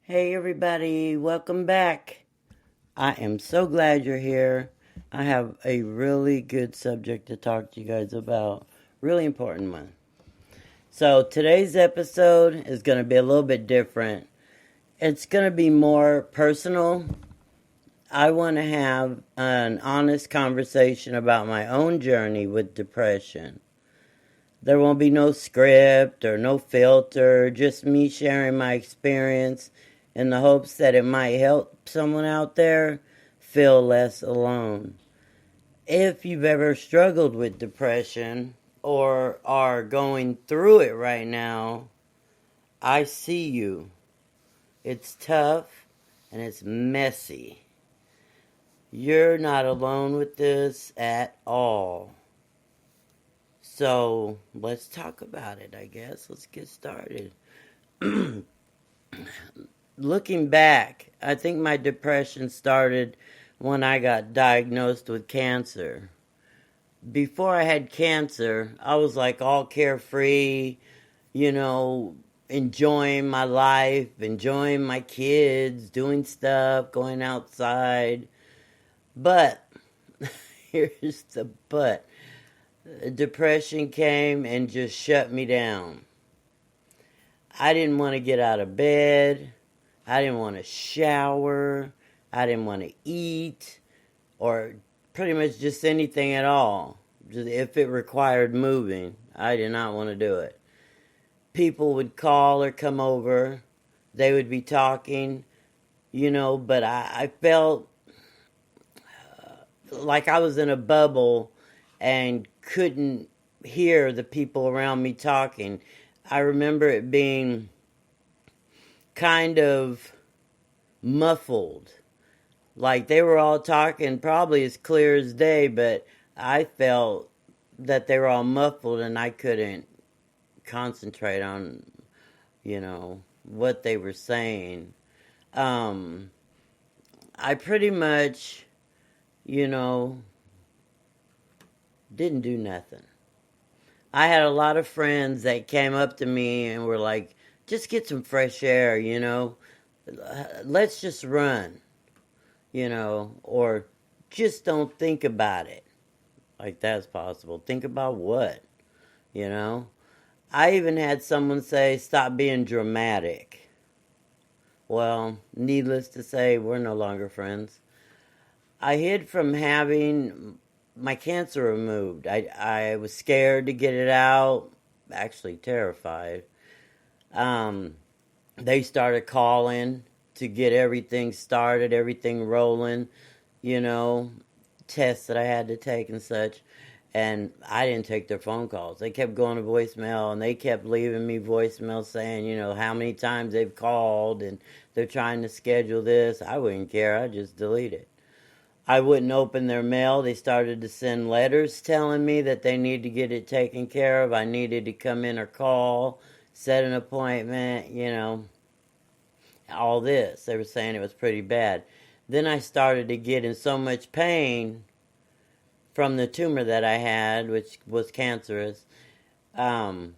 Hey everybody, welcome back. I am so glad you're here. I have a really good subject to talk to you guys about. Really important one. So today's episode is going to be a little bit different. It's going to be more personal. I want to have an honest conversation about my own journey with depression. There won't be no script or no filter, just me sharing my experience in the hopes that it might help someone out there feel less alone. If you've ever struggled with depression or are going through it right now, I see you. It's tough and it's messy. You're not alone with this at all. So let's talk about it, I guess. Let's get started. Looking back, I think my depression started when I got diagnosed with cancer. Before I had cancer, I was like all carefree, you know, enjoying my life, enjoying my kids, doing stuff, going outside. But, here's the but. Depression came and just shut me down. I didn't want to get out of bed. I didn't want to shower. I didn't want to eat or pretty much just anything at all. Just if it required moving, I did not want to do it. People would call or come over. They would be talking, but I felt like I was in a bubble and couldn't hear the people around me talking. I remember it being kind of muffled. Like they were all talking probably as clear as day, but I felt that they were all muffled and I couldn't concentrate on, what they were saying. I pretty much, you know, didn't do nothing. I had a lot of friends that came up to me and were like, just get some fresh air, let's just run, or just don't think about it. Like that's possible. Think about what, you know? I even had someone say, stop being dramatic. Well, needless to say, we're no longer friends. I hid from having my cancer removed. I was scared to get it out, actually terrified. Um, they started calling to get everything started, everything rolling, you know, tests that I had to take and such. And I didn't take their phone calls. They kept going to voicemail and they kept leaving me voicemail saying, how many times they've called and they're trying to schedule this. I wouldn't care. I'd just delete it. I wouldn't open their mail. They started to send letters telling me that they need to get it taken care of. I needed to come in or call, set an appointment, all this. They were saying it was pretty bad. Then I started to get in so much pain from the tumor that I had, which was cancerous. I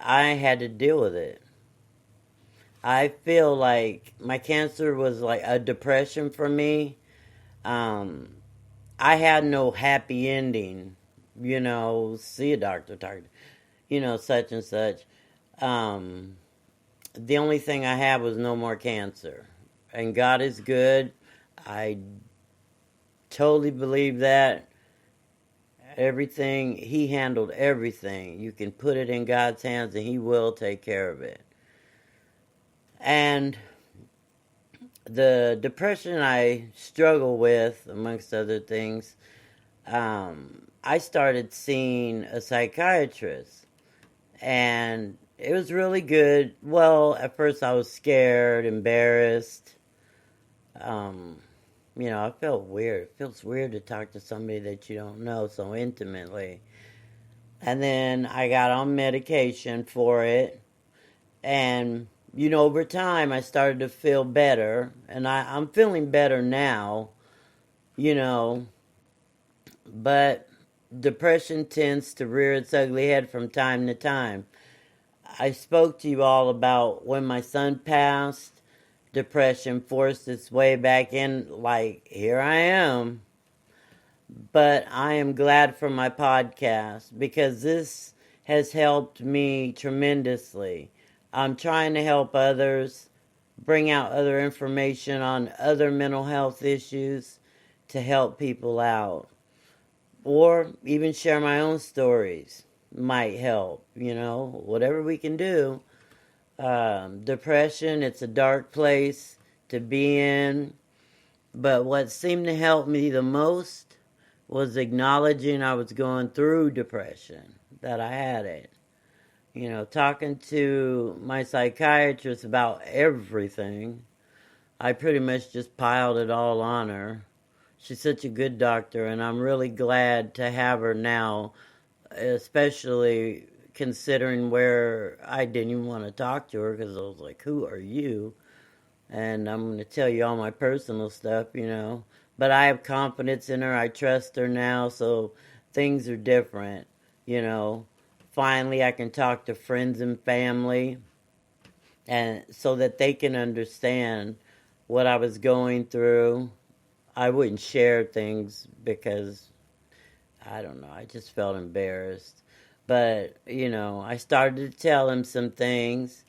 had to deal with it. I feel like my cancer was like a depression for me. Um, I had no happy ending, see a doctor, such and such. Um, the only thing I had was no more cancer. And God is good. I totally believe that. Everything, He handled everything. You can put it in God's hands and He will take care of it. And the depression I struggle with, amongst other things, I started seeing a psychiatrist. And it was really good. Well, at first I was scared, embarrassed. I felt weird. It feels weird to talk to somebody that you don't know so intimately. And then I got on medication for it. And, over time I started to feel better. And I'm feeling better now, you know. But depression tends to rear its ugly head from time to time. I spoke to you all about when my son passed. depression forced its way back in, like, here I am. But I am glad for my podcast because this has helped me tremendously. I'm trying to help others, bring out other information on other mental health issues to help people out. Or even share my own stories might help, whatever we can do. Depression, it's a dark place to be in. But what seemed to help me the most was acknowledging I was going through depression, that I had it. Talking to my psychiatrist about everything, I pretty much just piled it all on her. She's such a good doctor, and I'm really glad to have her now, especially considering where I didn't even want to talk to her because I was like, who are you? And I'm going to tell you all my personal stuff. But I have confidence in her. I trust her now, so things are different. Finally, I can talk to friends and family, and so that they can understand what I was going through. I wouldn't share things because, I don't know, I just felt embarrassed. But, I started to tell them some things,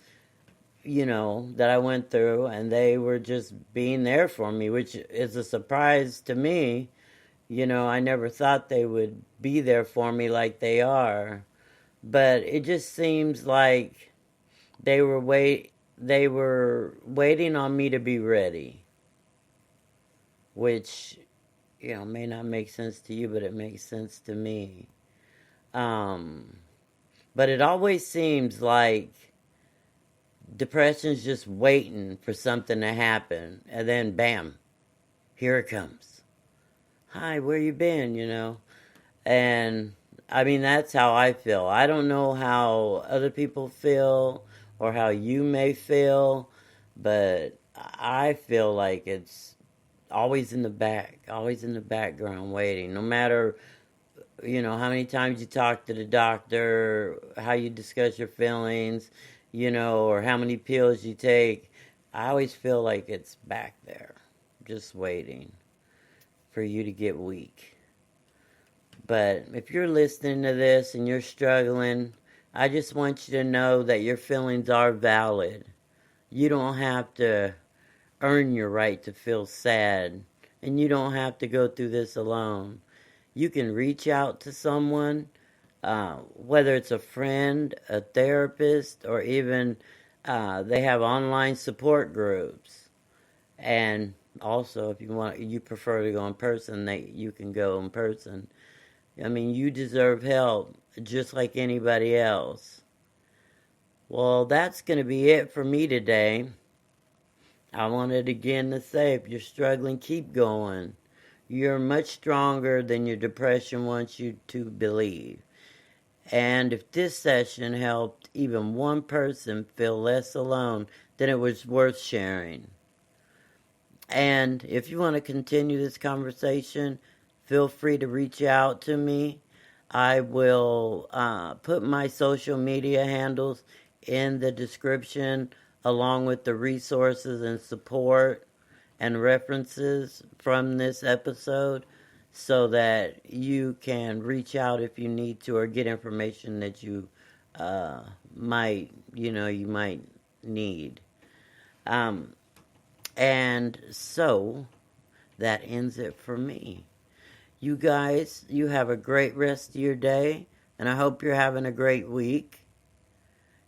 that I went through, and they were just being there for me, which is a surprise to me. I never thought they would be there for me like they are. But it just seems like they were waiting on me to be ready, which, may not make sense to you, but it makes sense to me. But it always seems like depression's just waiting for something to happen, and then bam, here it comes. Hi, where you been? And I mean, that's how I feel. I don't know how other people feel or how you may feel, but I feel like it's always in the background waiting. No matter, how many times you talk to the doctor, how you discuss your feelings, or how many pills you take, I always feel like it's back there, just waiting for you to get weak. But if you're listening to this and you're struggling, I just want you to know that your feelings are valid. You don't have to earn your right to feel sad, and you don't have to go through this alone. You can reach out to someone, whether it's a friend, a therapist, or even they have online support groups. And also, if you prefer to go in person, you can go in person. I mean, you deserve help just like anybody else. Well, that's going to be it for me today. I wanted again to say, if you're struggling, keep going. You're much stronger than your depression wants you to believe. And if this session helped even one person feel less alone, then it was worth sharing. And if you want to continue this conversation, feel free to reach out to me. I will put my social media handles in the description, along with the resources and support and references from this episode, so that you can reach out if you need to, or get information that you might need. And so that ends it for me. You guys, you have a great rest of your day, and I hope you're having a great week.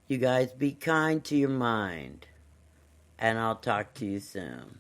You guys be kind to your mind, and I'll talk to you soon.